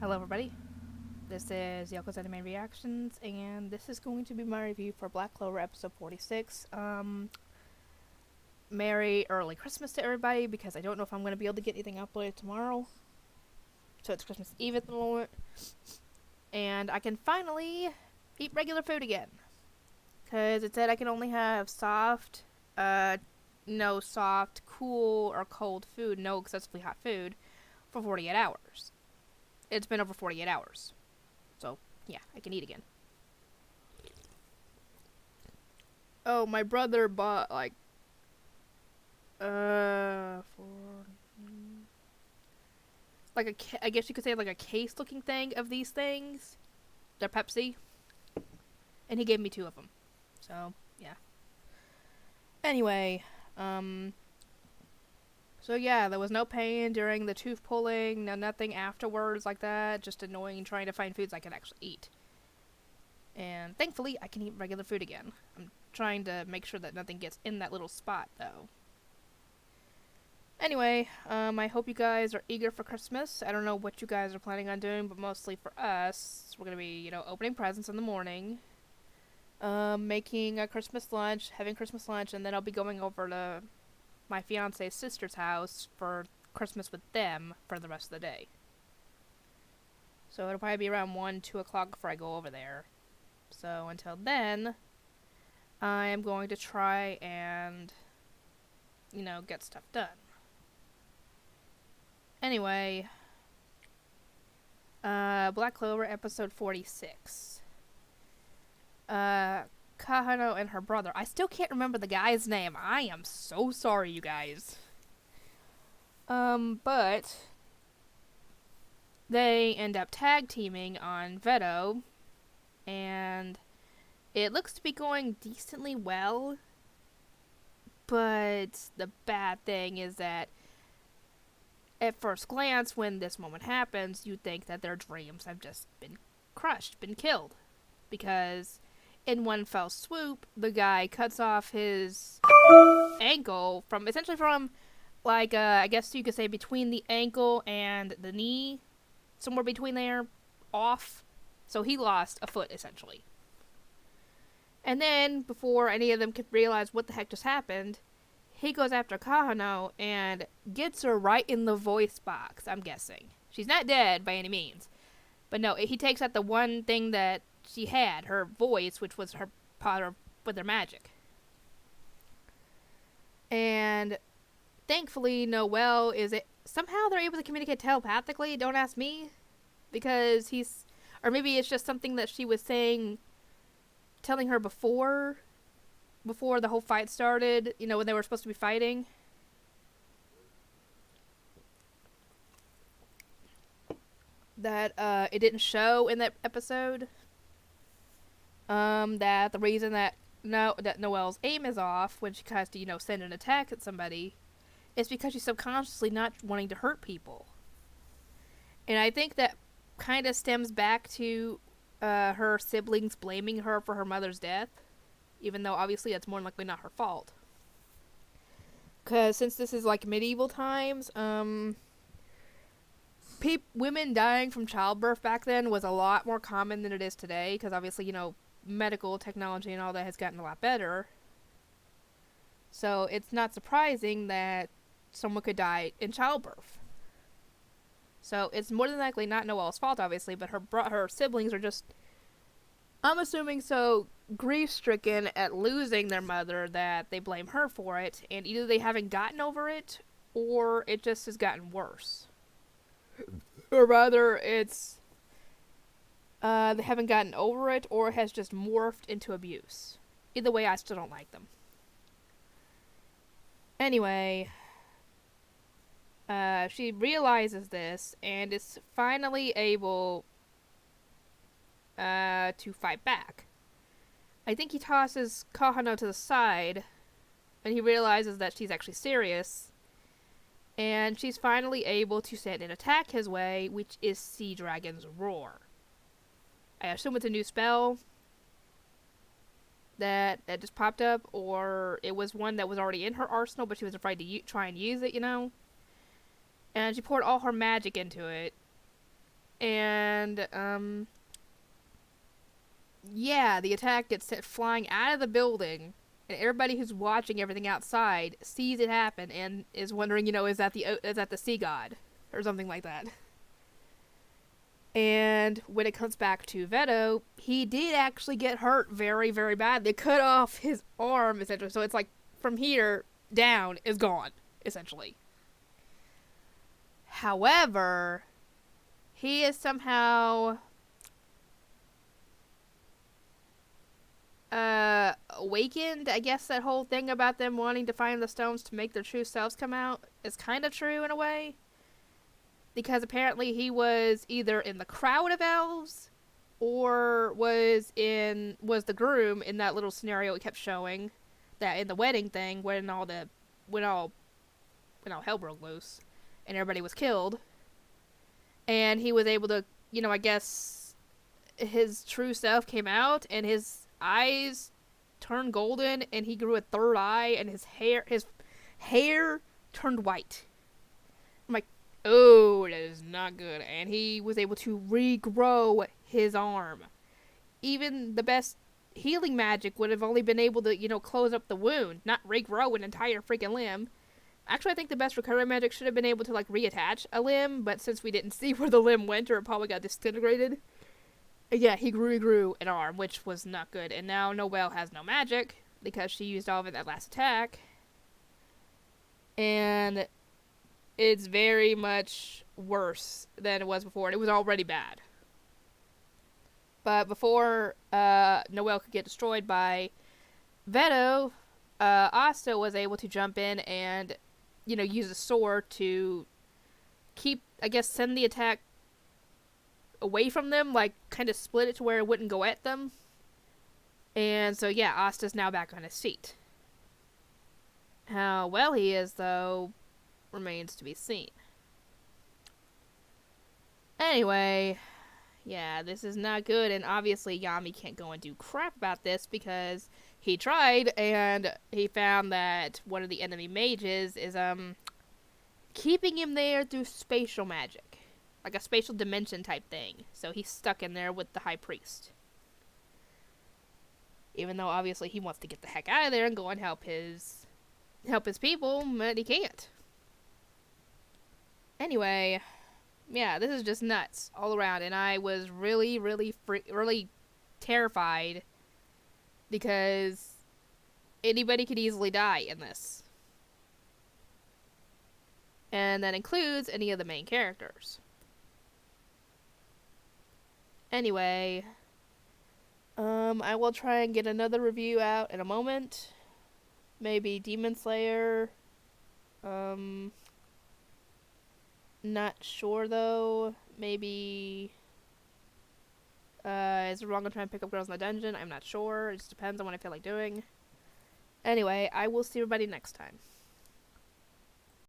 Hello everybody, this is Yoko's Anime Reactions, and this is going to be my review for Black Clover episode 46. Merry early Christmas to everybody, because I don't know if I'm going to be able to get anything uploaded tomorrow. So it's Christmas Eve at the moment. And I can finally eat regular food again. Because it said I can only have soft, cool, or cold food, no excessively hot food, for 48 hours. It's been over 48 hours. So, yeah, I can eat again. Oh, my brother bought, like, I guess you could say, like, a case-looking thing of these things. They're Pepsi. And he gave me 2 of them. So, yeah. Anyway, so yeah, there was no pain during the tooth pulling, nothing afterwards like that, just annoying trying to find foods I could actually eat. And thankfully, I can eat regular food again. I'm trying to make sure that nothing gets in that little spot, though. Anyway, I hope you guys are eager for Christmas. I don't know what you guys are planning on doing, but mostly for us, we're gonna be, opening presents in the morning, making a Christmas lunch, having Christmas lunch, and then I'll be going over to my fiance's sister's house for Christmas with them for the rest of the day. So it'll probably be around 1, 2 o'clock before I go over there. So until then, I am going to try and, get stuff done. Anyway, Black Clover episode 46. Kahano and her brother. I still can't remember the guy's name. I am so sorry, you guys. But they end up tag teaming on Veto, and it looks to be going decently well. But the bad thing is that at first glance, when this moment happens, you think that their dreams have just been crushed, been killed. Because in one fell swoop, the guy cuts off his ankle essentially from, I guess you could say between the ankle and the knee, somewhere between there, off. So he lost a foot, essentially. And then, before any of them could realize what the heck just happened, he goes after Kahano and gets her right in the voice box, I'm guessing. She's not dead by any means. But no, he takes out the one thing that she had, her voice, which was her power with her magic. And thankfully, Noel somehow they're able to communicate telepathically, don't ask me. Because or maybe it's just something that she was telling her before the whole fight started, when they were supposed to be fighting. That, it didn't show in that episode. That the reason that Noelle's aim is off when she tries to, send an attack at somebody is because she's subconsciously not wanting to hurt people. And I think that kind of stems back to her siblings blaming her for her mother's death, even though obviously that's more than likely not her fault. Because since this is like medieval times, women dying from childbirth back then was a lot more common than it is today, because obviously, medical technology and all that has gotten a lot better. So it's not surprising that someone could die in childbirth. So it's more than likely not Noelle's fault, obviously, but her siblings are just, I'm assuming, so grief-stricken at losing their mother that they blame her for it, and either they haven't gotten over it, or it just has gotten worse. Or rather, it's they haven't gotten over it, or it has just morphed into abuse. Either way, I still don't like them. Anyway, she realizes this, and is finally able to fight back. I think he tosses Kahano to the side, and he realizes that she's actually serious, and she's finally able to send an attack his way, which is Sea Dragon's Roar. I assume it's a new spell that just popped up, or it was one that was already in her arsenal, but she was afraid to try and use it, And she poured all her magic into it, And, yeah, the attack gets sent flying out of the building, and everybody who's watching everything outside sees it happen and is wondering, is that the sea god or something like that. And when it comes back to Veto, he did actually get hurt very, very bad. They cut off his arm, essentially. So it's like from here down is gone, essentially. However, he is somehow awakened. I guess that whole thing about them wanting to find the stones to make their true selves come out is kind of true in a way. Because apparently he was either in the crowd of elves or was the groom in that little scenario it kept showing, that in the wedding thing when all hell broke loose and everybody was killed. And he was able to, I guess his true self came out and his eyes turned golden and he grew a third eye and his hair turned white. I'm like, oh, that is not good. And he was able to regrow his arm. Even the best healing magic would have only been able to, close up the wound, not regrow an entire freaking limb. Actually, I think the best recovery magic should have been able to, reattach a limb, but since we didn't see where the limb went or it probably got disintegrated, yeah, he grew an arm, which was not good. And now Noelle has no magic because she used all of it in that last attack. And it's very much worse than it was before, and it was already bad. But before Noelle could get destroyed by Veto, Asta was able to jump in and, use a sword to send the attack away from them, kind of split it to where it wouldn't go at them. And so, yeah, Asta's now back on his feet. How well he is, though, remains to be seen. Anyway, yeah, this is not good, and obviously Yami can't go and do crap about this because he tried, and he found that one of the enemy mages is, keeping him there through spatial magic. Like a spatial dimension type thing. So he's stuck in there with the high priest. Even though obviously he wants to get the heck out of there and go and help his people, but he can't. Anyway, yeah, this is just nuts all around, and I was really, really, really terrified because anybody could easily die in this. And that includes any of the main characters. Anyway, I will try and get another review out in a moment. Maybe Demon Slayer. Not sure though. Maybe is it wrong to try and pick up girls in the dungeon? I'm not sure. It just depends on what I feel like doing. Anyway, I will see everybody next time.